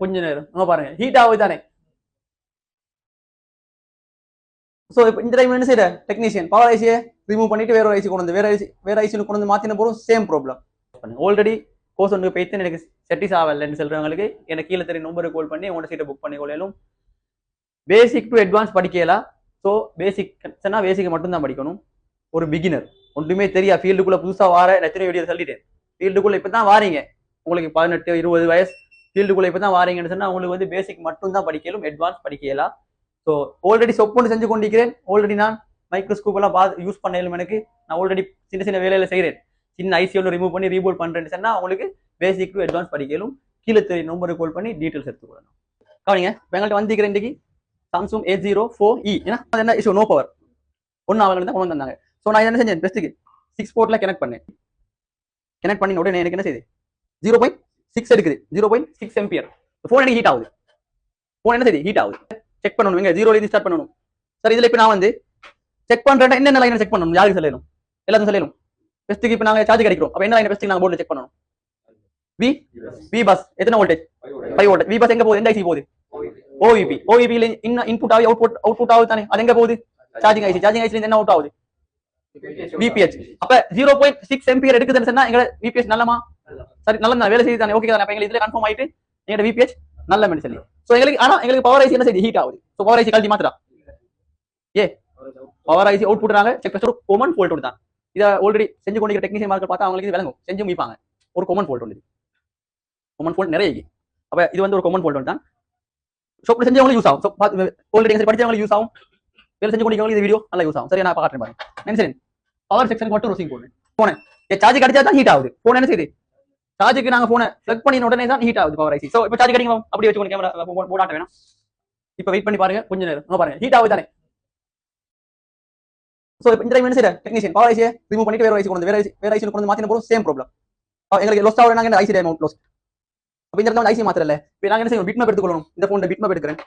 கொஞ்ச நேரம் நம்ம பாருங்க ஹீட் ஆகுது தானே. ஸோ இப்போ இந்த டைம் என்ன செய்யற டெக்னீஷியன் பவர் ஐசியை ரிமூவ் பண்ணிட்டு வேற ஐசி கொண்டு வந்து வேற ஐசி கொண்டு வந்து மாத்தின போதும் சேம் ப்ராப்ளம். ஆல்ரெடி கோர்ஸ் ஒன்று போய்த்து எனக்கு செட்டிஸ் ஆகலன்னு சொல்றவங்களுக்கு எனக்கு கீழே தெரிய நம்பருக்கு கால் பண்ணி உங்களோட சீட்டை புக் பண்ணி கொள்ளையிலும். பேசிக் டு அட்வான்ஸ் படிக்கலாம். ஸோ பேசிக் மட்டும்தான் படிக்கணும். ஒரு பிகினர் ஒன்றுமே தெரியா ஃபீல்டுக்குள்ள புதுசாக வார எத்தனை வீடியோ சொல்லிட்டேன். ஃபீல்டுக்குள்ள இப்போ தான் வாரீங்க, உங்களுக்கு 18-20 வயசு ஃபீல்டுக்குள்ள இப்போ தான் வாரீங்கன்னு சொன்னால் உங்களுக்கு வந்து பேசிக் மட்டும் தான் படிக்கலும், அட்வான்ஸ் படிக்கலாம். ஸோ ஆல்ரெடி சொப்பொன்று செஞ்சு கொண்டிருக்கிறேன். ஆல்ரெடி நான் மைக்ரோஸ்கோப் எல்லாம் யூஸ் பண்ணலும். எனக்கு நான் ஆல்ரெடி சின்ன சின்ன வேலையில செய்கிறேன். சின்ன ஐசி ஒன்று ரிமூவ் பண்ணி ரீபோல் பண்ணுறேன்னு சொன்னால் உங்களுக்கு பேசிக் டு அட்வான்ஸ் படிக்கலும். கீழே தெரிய நம்பருக்கு கால் பண்ணி டீட்டெயில்ஸ் எடுத்துக்கொள்ளணும். கவனிங்க, எங்கள்கிட்ட வந்திருக்கிறேன் இன்றைக்கு சாம்சங் A04e. ஏன்னா என்ன இஷ்யூ, நோ பவர் ஒன்று அவங்க தான் கொண்டு வந்தாங்க. ஸோ நான் என்ன செஞ்சேன், பெஸ்ட்டுக்கு 6 போர்ட்ல கனெக்ட் பண்ணேன். கனெக்ட் பண்ணி உடனே எனக்கு என்ன செய்யுது, 0.6 எடுக்குது, 0.6 ஆம்பியர். ஃபோன் எனக்கு ஹீட் ஆகுது. ஃபோன் என்ன செய்யுது, ஹீட் ஆகுது. செக் பண்ணணும், எங்க 0ல ஸ்டார்ட் பண்ணணும். சார் இதுல இப்போ நான் வந்து செக் பண்றேன், என்னென்ன லைனை செக் பண்ணணும், யாருக்கு சொல்லணும், எல்லாத்தையும் சொல்லணும். பெஸ்ட்டுக்கு இப்போ நாங்கள் சார்ஜ் கிடைக்கிறோம். அப்போ என்ன லைனை பெஸ்ட்டுக்கு நாங்கள் போர்டில் செக் பண்ணணும். வி பஸ் எத்தனை வோல்டேஜ், 5 வோல்ட். வி பஸ் எங்க போகுது, எந்த ஐசி போகுது, ஓவிபியில் இன்புட் ஆகி அவுட்புட் ஆகுது தானே, அது எங்க போகுது, சார்ஜிங் ஐசி என்ன அவுட் ஆகுது, விபிஹெச். அப்ப 0.6 ஆம்பியர் எடுக்குதுன்னு சொன்னா எங்க விபிஹெச் நல்லமா, சரி நல்ல வேலை செய்யுது தானே, ஓகே தானே. அப்ப எங்களுக்கு இதுல கன்ஃபார்ம் ஆயிட்டு எங்க விபிஹெச் நல்ல மெடிசன். சோ எங்களுக்கு பவர் ஐசி என்ன செய்யுது, ஹீட் ஆகுது. சோ பவர் ஐசி கழட்டி மாத்துறா, பவர் ஐசி அவுட் புட்றாங்க. செக் டெஸ்ட் ஒரு காமன் ஃபால்ட் தான். இத ஆல்ரெடி செஞ்சு கொண்டிருக்கிற டெக்னீஷியன் மார்க்கெட் பார்த்தா அவங்களுக்கு விளங்கும், செஞ்சு மீப்பாங்க. ஒரு காமன் ஃபால்ட் உண்டு, காமன் ஃபால்ட் நிறைய இருக்கு. அப்ப இது வந்து ஒரு காமன் ஃபால்ட் தான். ஷாப்ல செஞ்சவங்களுக்கு யூஸ் ஆகும், ஆல்ரெடி படிச்சவங்களுக்கு யூஸ் ஆகும், வேலை செஞ்சு கொண்டிருக்கவங்களுக்கு இந்த வீடியோ நல்லா யூஸ் ஆகும். சரி, நான் காட்டுறேன் பாருங்க. என்ன சரி, பவர் செக்ஷனுக்கு மட்டும் ரோசிங் போடுறேன். போனேன் சார்ஜ் கிடைச்சா தான் ஹீட் ஆகுது. போன் என்ன செய்யுது, சார்ஜுக்கு நாங்க போனை பிளக் பண்ணின உடனே தான் ஹீட் ஆகுது பவர் ஐசி. சோ இப்போ சார்ஜ் கிடைக்கும், அப்படி வச்சுக்கோங்க, கேமரா போடாட்ட வேணாம். இப்போ வெயிட் பண்ணி பாருங்க, கொஞ்ச நேரம் பாருங்க, ஹீட் ஆகுது தானே. சோ இப்போ இந்த டைம் என்ன செய்யற டெக்னீஷியன் பவர் ஐசியை ரிமூவ் பண்ணிட்டு வேற ஐசி கொண்டு வந்து வேற ஐசி கொண்டு வந்து மாத்தின போதும் சேம் ப்ராப்ளம். எங்களுக்கு லொஸ்ட் ஆகுது, நாங்க ஐசி அமௌண்ட் லொஸ்ட். அப்போ இந்த இடத்துல ஐசி மாத்திரல. இப்போ நாங்க என்ன செய்யணும், பிட்மேப் எடுத்துக்கொள்ளணும். இந்த போன்ல பிட்மேப் எடுக்கிறேன்.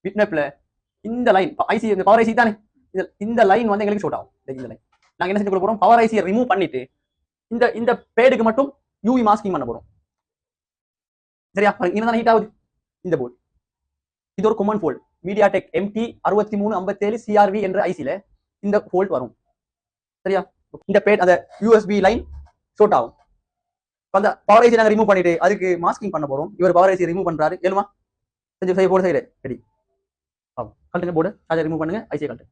பிட்மேப்ல இந்த லைன் ஐசி, இந்த பவர் ஐசி தானே, இந்த லைன் வந்து எங்களுக்கு ஷார்ட் ஆகும். இந்த லைன் நாங்க என்ன செஞ்சு போறோம், பவர் ஐசியை ரிமூவ் பண்ணிட்டு இந்த பேடுக்கு மட்டும் யூவி மாஸ்கிங் பண்ண போறோம். சரியா, இதுதான் ஹீட் ஆகுது இந்த போர்டு. இது ஒரு common fault. MediaTek MT6357 CRV என்ற ஐசில இந்த ஃபால்ட் வரும். சரியா, இந்த பேட் அந்த USB லைன் ஷார்ட் ஆகும். அந்த பவர் ஐசி நாங்க ரிமூவ் பண்ணிட்டு அதுக்கு மாஸ்கிங் பண்ண போறோம். இவர் பவர் ஐசி ரிமூவ் பண்றாரு, ஏழுமா செஞ்சு போர்டு சைடு ரெடி. கழட்டுங்க போர்டு, சார்ஜர் ரிமூவ் பண்ணுங்க, ஐசியை கழட்டு.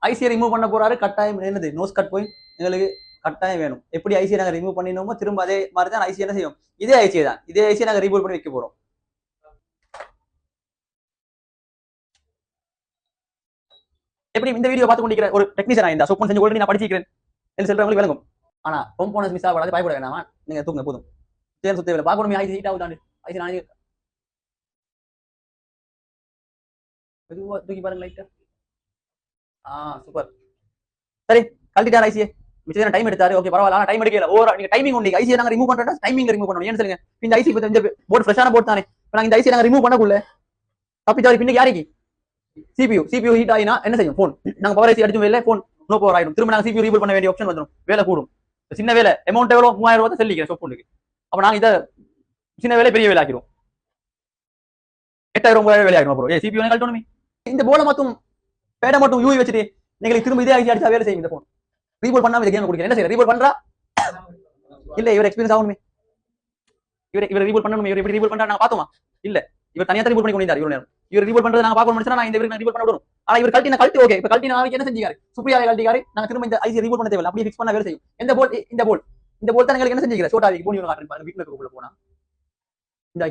ஐசியை ரிமூவ் பண்ண போறாரு. கட்டாயம் என்னது, நோஸ் கட் போய் எங்களுக்கு கட்டாயம் வேணும். எப்படி ஐசியை நாங்க ரிமூவ் பண்ணினோமோ திரும்ப அதே மாதிரி தான் ஐசி என்ன செய்யும், இதே ஐசியை தான், இதே ஐசியை நாங்க ரீபூட் பண்ணி வைக்க போறோம். எப்படி இந்த வீடியோ பார்த்து கொண்டிருக்கிற ஒரு டெக்னீஷியன் ஆயிருந்தா, சோப்பன் செஞ்சு ஆல்ரெடி நான் படிச்சிருக்கேன் என்று சொல்றவங்களுக்கு விளங்கும். ஆனா காம்போனன்ட்ஸ் மிஸ் ஆகாது, பயப்பட வேணாமா, நீங்க தூங்க போதும். தேன் சுத்த வேலை பார்க்கணுமே, ஐசி ஹீட் ஆகுதாண்டு. ஐசி நான் மெதுவா தூக்கி பாருங்க லைட்டா. சூப்பர். சரி, கழட்டிட்டார் ஐசியை. மிச்சம் டைம் எடுத்தாரு, ஓகே பரவாயில்ல. டைம் எடுக்கல, ஓவரா நீங்க டைமிங் உண்டு. ஐசியை நாங்க ரிமூவ் பண்றோம்னா டைமிங் ரிமூவ் பண்ணணும். ஏன்னு சொல்லுங்க, இந்த ஐசி இந்த போர்டு ஃப்ரெஷ்ஷான போர்டு தானே. நாங்க இந்த ஐசியை நாங்க ரிமூவ் பண்ணக்குள்ள தப்பிச்சாரு. பின்னுக்கு யாருக்கு CPU ஹீட் ஆயினா என்ன செய்யும், போன் நாங்க பவர் ஐசி அடிச்சும் வேலை, போன் நோ பவர் ஆயிடும். திரும்ப நாங்க CPU ரீபூட் பண்ண வேண்டிய ஆப்ஷன் வந்துடும், வேலை கூடும். சின்ன வேலை அமௌண்ட் எவ்வளோ, 3000 ரூபாய் தான் சொல்லிக்கிறேன் சொப்புக்கு. அப்ப நாங்க இதை சின்ன வேலை பெரிய வேலை ஆக்கிடும், 8000 வேலை ஆகிடும். அப்புறம் CPU கழட்டணுமே. இந்த போல மட்டும் பேட மட்டும் யூவி வச்சுட்டு நீங்களுக்கு திரும்ப இதே ஐசி அடிச்சா வேலை செய்யும். இந்த போன் ரீபோல் பண்ணாம இந்த கேம் குடிக்கிறேன். என்ன செய்யற, ரீபோல் பண்றா இல்ல, இவர் எக்ஸ்பீரியன்ஸ் ஆகணுமே, இவர் ரீபோல் பண்ணணுமே. இவர் எப்படி ரீபோல் பண்றா நாங்க பார்த்தோமா, இல்ல இவர் தனியா ரீபோல் பண்ணி கொண்டிருந்தார். இவ்வளவு நேரம் இவர் ரீபோல் பண்றது நாங்க பார்க்கணும் நினைச்சா நான் இந்த இவருக்கு ரீபோல் பண்ண விடணும். ஆனா இவர் கழட்டி ஓகே. இப்ப கழட்டி நாளைக்கு என்ன செஞ்சாரு, சுப்ரியாவை கழட்டிக்காரு. நாங்க திரும்ப இந்த ஐசி ரீபோல் பண்ண தேவையில்லை, அப்படியே ஃபிக்ஸ் பண்ண வேலை செய்யும். இந்த போல் தான் எங்களுக்கு என்ன செஞ்சுக்கிறேன், ஷோட் ஆகி போன் காட்டுறேன் பாருங்க. வீட்டுல உள்ள போனா இந்த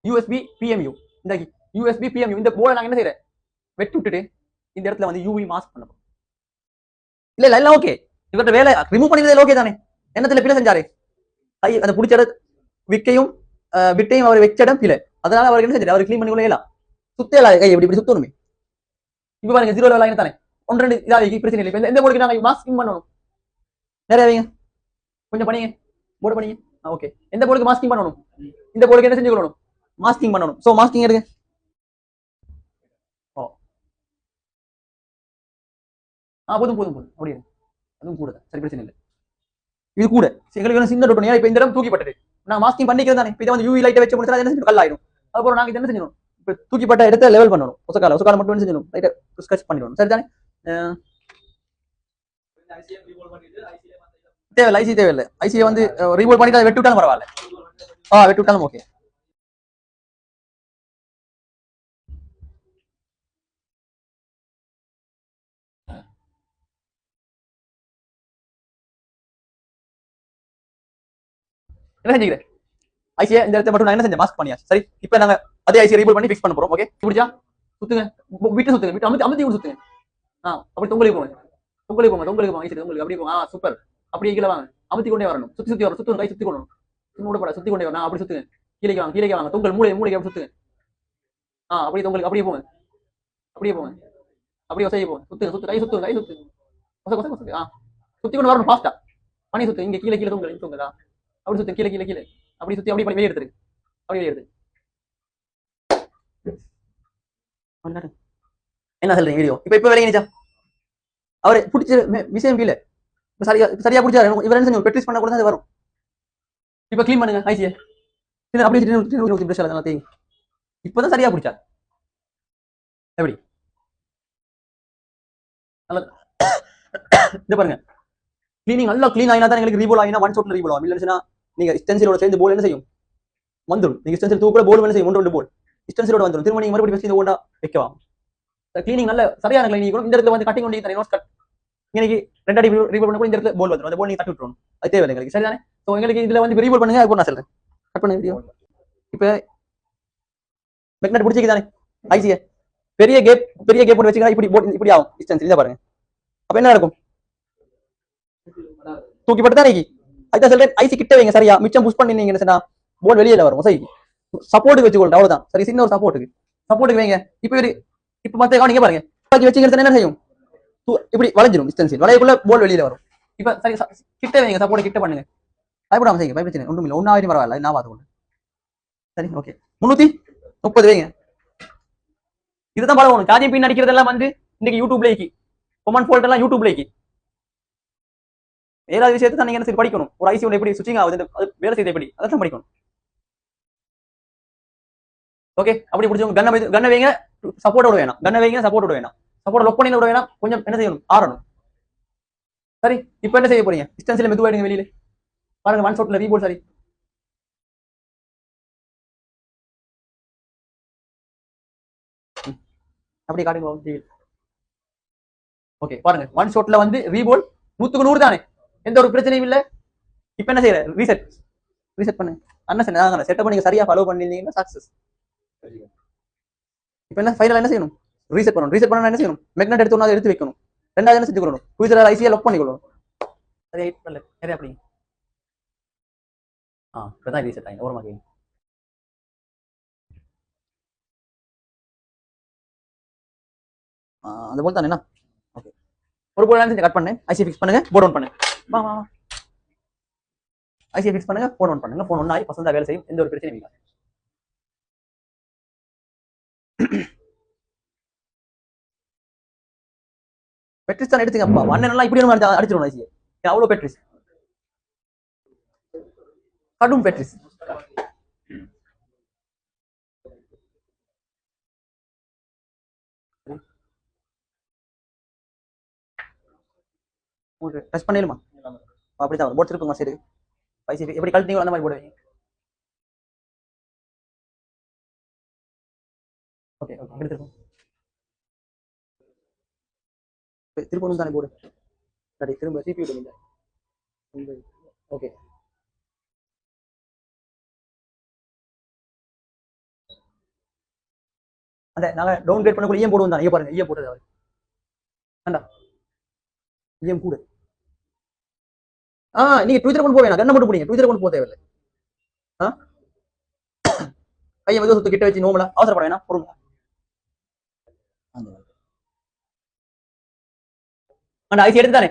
USB PMU, இந்த USB PMU இந்த போர்டை நாங்க என்ன செய்யறேன், வெட்டி விட்டுட்டு இந்த இடத்துல வந்து யூவி மாஸ்க் பண்ண போறோம். இல்ல எல்லாம் ஓகே, இவர்கிட்ட வேலை ரிமூவ் பண்ணியது ஓகே தானே. என்னத்துல பிள்ளை செஞ்சாரு, கை அந்த பிடிச்ச விக்கையும் விட்டையும் அவர் வச்ச இடம் பிள்ளை. அதனால அவருக்கு என்ன செஞ்சாரு, அவர் கிளீன் பண்ணி கொள்ளலாம், சுத்தேலா கை எப்படி சுத்தணுமே. இப்ப பாருங்க 0 லைன் தானே, 1-2 இதாக பிரச்சனை இல்லை. எந்த போர்டுக்கு நாங்க மாஸ்கிங் பண்ணணும், நிறைய வைங்க, கொஞ்சம் பண்ணிங்க, போர்டு பண்ணிங்க. ஓகே, எந்த போர்டுக்கு மாஸ்கிங் பண்ணணும், இந்த போர்டுக்கு என்ன செஞ்சு கொள்ளணும், மாஸ்கிங் பண்ணணும். சோ மாஸ்கிங் எடுங்க. போதும் அப்படியே அதுவும் கூட, சரி பிரச்சனை இல்லை. இது கூட எங்களுக்கு சின்ன டோட்டோ. இப்ப இந்த இடம் தூக்கிப்பட்டது, நான் மாஸ்கிங் பண்ணிக்கிறது தானே. இப்போ இதை வந்து யூவி லைட்டை வச்சு முடிச்சா என்ன செஞ்சு கல் ஆயிடும். அதுக்கப்புறம் நாங்கள் என்ன செஞ்சணும், இப்போ தூக்கிப்பட்ட இடத்த லெவல் பண்ணணும். ஒசக்கால மட்டும் என்ன செஞ்சணும், லைட்டை ஸ்கெட்ச் பண்ணிடணும். சரி தானே. தேவையில்லை, ஐசி தேவையில்லை. ஐசியை வந்து ரீபோல் பண்ணிட்டு அதை வெட்டி விட்டாலும் பரவாயில்ல. வெட்டி விட்டாலும் ஓகே. என்ன செஞ்சுக்கிறேன், ஐசியை இந்த இடத்த மட்டும் நான் என்ன செஞ்சேன், மாஸ்க் பண்ணியாச்சு. சரி, இப்போ நாங்க அதே ஐசியை ரீபோல் பண்ணி ஃபிக்ஸ் பண்ண போறோம். ஓகே, முடிஞ்சா சுத்துங்க, விட்டு சுத்துங்க, விட்டு அமர்த்தி கூட சுத்துங்க. அப்படி தொங்கலுக்கு போங்க, தொங்கலுக்கு போங்க, தொங்கலுக்கு போங்க, ஐசி தொங்கலுக்கு அப்படி போங்க. சூப்பர். அப்படியே கீழே வாங்க, அமர்த்தி கொண்டே வரணும். சுத்தி சுத்தி வரணும், சுத்தணும், கை சுத்தி கொள்ளணும். சுத்தி கொண்டே வரணும். அப்படி சுத்துங்க, கீழே வாங்க, கீழே வாங்க, தொங்கல் மூளை அப்படி சுத்துங்க. அப்படியே தொங்கலுக்கு அப்படியே போங்க, அப்படியே போங்க, அப்படியே செய்ய போங்க. சுத்துங்க, கை சுத்துங்க, கை சுத்துங்க, சுத்தி கொண்டு வரணும். ஃபாஸ்டா பண்ணி சுத்து. இங்க கீழே தொங்கலா அப்படி சுத்து, கீழே அப்படி சுத்தி அப்படி வெளியே எடுத்துரு, அப்படி வெளியே எடுத்து. என்ன சொல்றீங்க வீடியோ? இப்ப விளங்கிச்சா? அவரு பிடிச்ச விஷயம் கீழே சரியா பிடிச்சாரு. இவர் என்ன செஞ்சு பெட்ரிஸ் பண்ண கூட தான் வரும். இப்ப கிளீன் பண்ணுங்க ஐசியை. அப்படியே இப்பதான் சரியா பிடிச்சா. எப்படி இது பாருங்க, கிளீனிங் நல்லா கிளீன் ஆகினா தான் எங்களுக்கு ரீபோல் ஆகினா ஒன் ஷாட்ல ரீபோல் ஆகும். இல்லைன்னா நீங்க ஸ்டென்சிலோட சேர்ந்து போல் என்ன செய்யும், வந்துடும். நீங்க ஸ்டென்சில் தூக்க போல் என்ன செய்யும், 1-2 போல் ஸ்டென்சிலோட வந்துடும். திரும்ப நீங்க மறுபடியும் வச்சு ஓண்டா வைக்கலாம். கிளீனிங் நல்ல சரியான கிளீனிங் கூட. இந்த இடத்துல வந்து கட்டிங் பண்ணி நோஸ் கட் இன்னைக்கு 2 அடி ரீபோல் பண்ண கூட இந்த இடத்துல போல் வந்துடும். அந்த போல் நீங்க தட்டி விட்டுறணும். அது தேவையில்லை எங்களுக்கு. சரிதானே. ஸோ எங்களுக்கு இதுல வந்து ரீபோல் பண்ணுங்க. அதுக்கு நான் சொல்றேன், கட் பண்ண வீடியோ. இப்போ மெக்னட் பிடிச்சிக்கு தானே ஐசியை பெரிய கேப் போட்டு வச்சுக்கலாம். இப்படி ஆகும் டிஸ்டன்ஸ். இதை பாருங்க. அப்ப என்ன இருக்கும், தூக்கி போட்டு தானே. அதுதான் சொல்றேன், ஐசி கிட்ட வைங்க. சரியா மிச்சம் புஷ் பண்ணி சொன்னா போல் வெளியில வரும். சரி, சப்போர்ட்டுக்கு வச்சுக்கொள்ள அவ்வளவுதான். சரி, சின்ன ஒரு சப்போர்ட்டுக்கு வைங்க. இப்ப மத்த நீங்க பாருங்க, வச்சுக்கிறது என்ன செய்யும், இப்படி வளைஞ்சிரும். டிஸ்டன்ஸ் வளையக்குள்ள போல் வெளியில வரும். இப்ப சரி, கிட்ட வைங்க, சப்போர்ட் கிட்ட பண்ணுங்க. பயப்படாம செய்யுங்க, பயப்பிரச்சனை ஒன்றும் இல்லை. 1,000 பரவாயில்ல, நான் பார்த்துக்கொண்டு. சரி, ஓகே. 330 வைங்க. இதுதான் பழகணும். சார்ஜிங் பின் அடிக்கிறதெல்லாம் வந்து இன்னைக்கு யூடியூப்ல இருக்கு. கொமன் ஃபோல்ட் எல்லாம் யூடியூப்ல இருக்கு. ஏதாவது விஷயத்தை தான் நீங்க என்ன படிக்கணும். ஒரு ஐசி ஒன்று எப்படி சுவிட்சிங் ஆகுது, அது வேலை செய்த எப்படி, அதான் படிக்கணும். ஓகே, அப்படி பிடிச்சவங்க கண்ணை வைங்க, சப்போர்ட்டோட வேணாம். கண்ணை வைங்க, சப்போர்ட்டோட வேணாம். சப்போர்ட் லொக் பண்ணி விட வேணாம். கொஞ்சம் என்ன செய்யணும், ஆறணும். சரி, இப்போ என்ன செய்ய போறீங்க, டிஸ்டன்ஸ்ல மெதுவாயிடுங்க வெளியில பாருங்க. ஒன் ஷாட்ல ரீபோல். சரி, அப்படி காட்டுங்க. ஓகே, பாருங்க. ஒன் ஷாட்ல வந்து ரீபோல் 100க்கு 100 தானே, எந்த ஒரு பிரச்சனையும் இல்லை. இப்போ என்ன செய்யற, ரீசெட் பண்ணுங்க. அண்ணன் செட்டப் பண்ணி சரியா ஃபாலோ பண்ணிருந்தீங்கன்னா சக்சஸ். இப்போ என்ன ஃபைனல் என்ன செய்யணும், ரீசெட் பண்ணணும். என்ன செய்யணும், மெக்னட் எடுத்து ஒன்றா எடுத்து வைக்கணும். ரெண்டாவது என்ன செஞ்சு கொள்ளணும், குயிசர் ஐசியை லாக் பண்ணிக்கொள்ளணும். சரி, நிறைய அப்படி இப்பதான் ரீசெட் ஆகிடும். ஓரமாக அந்த போல் தானே. ஓகே, ஒரு போல் கட் பண்ணேன். ஐசி ஃபிக்ஸ் பண்ணுங்க, போர்ட் ஆன் பண்ணுங்க. வா ஐசியை ஃபிக்ஸ் பண்ணுங்க, போன் ஆன் பண்ணுங்க. போன் ஒன் ஆகி பசந்தா வேலை செய்யும், எந்த ஒரு பிரச்சனையும் இல்லை. பெட்ரிஸ் தான் எடுத்துங்க. அப்பா அண்ணன் இப்படி அடிச்சிடணும் ஐசியை. அவ்வளோ பெட்ரிஸ், கடும் பெட்ரிஸ். டச் பண்ணிடுமா, அப்படிதான் போட் திருப்புங்க. சரி, ஐசி எப்படி கழட்டிங்களோ அந்த மாதிரி போடுவீங்க. ஓகே, எடுத்துருக்கோம். திருப்பணும் தானே போடு. சரி, திரும்ப சிபி விடுங்க. ஓகே, அந்த நாங்க டவுன் கிரேட் பண்ணக்குள்ள ஈஎம் போடுவோம் தானே. பாருங்க, ஈஎம் போட்டது அவர் வேண்டா, ஈஎம் கூட. நீங்க ட்விட்டர் கொண்டு போவேன், கண்ணை மட்டும் போடுங்க. ட்விட்டர் கொண்டு போக தேவையில்லை. கையை மெதுவாக சுத்து கிட்ட வச்சு நோமலா அவசரப்பட வேணாம். பொறுங்க. அந்த ஐசி எடுத்து தானே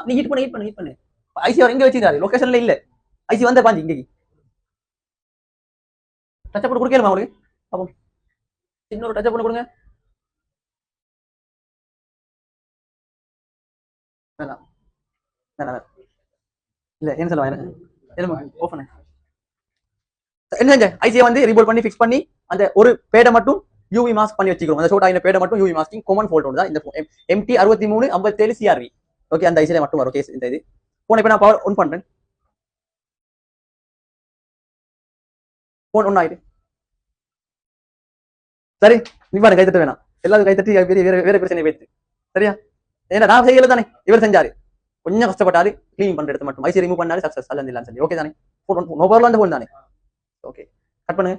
நீ ஹீட் பண்ணு. ஐசி அவர் எங்க வச்சிருக்காரு, லொகேஷன்ல இல்ல. ஐசி வந்த பாஞ்சு இங்கே டச் போட்டு கொடுக்கலாமா உங்களுக்கு? அப்போ இன்னொரு டச் பண்ணி கொடுங்க. வேணாம் வேணாம் இல்ல, என்ன சொல்லுவாங்க, ஓப்பன் என்ன செஞ்ச ஐசியை வந்து ரீபோல் பண்ணி ஃபிக்ஸ் பண்ணி அந்த ஒரு பேடை மட்டும் யூவி மாஸ்க் பண்ணி வச்சுக்கிறோம். அந்த ஷோட் ஆகின பேடை மட்டும் யூவி மாஸ்கிங் காமன் ஃபால்ட் தான் இந்த MT 6357 CRV. ஓகே, அந்த ஐசியில மட்டும் வரும் கேஸ். இந்த இது போன் இப்போ நான் பவர் ஒன் பண்றேன். போன் ஒன் ஆயிடு. சரி, நீ பாருங்க, கைத்தட்ட வேணாம், எல்லாரும் கைத்தட்டி வேற பிரச்சனை போயிடுது. சரியா? ஏன்னா நான் செய்யல தானே, இவர் செஞ்சாரு. கொஞ்சம் கஷ்டப்பட்டாரு, கிளீன் பண்ற இடத்த மட்டும் ஐசி ரிமூவ் பண்ணாரு, சக்சஸ். அல்ல சொல்லி ஓகே தானே? நோ பவர்ல அந்த போன் தானே. ஓகே, கட் பண்ணுங்க.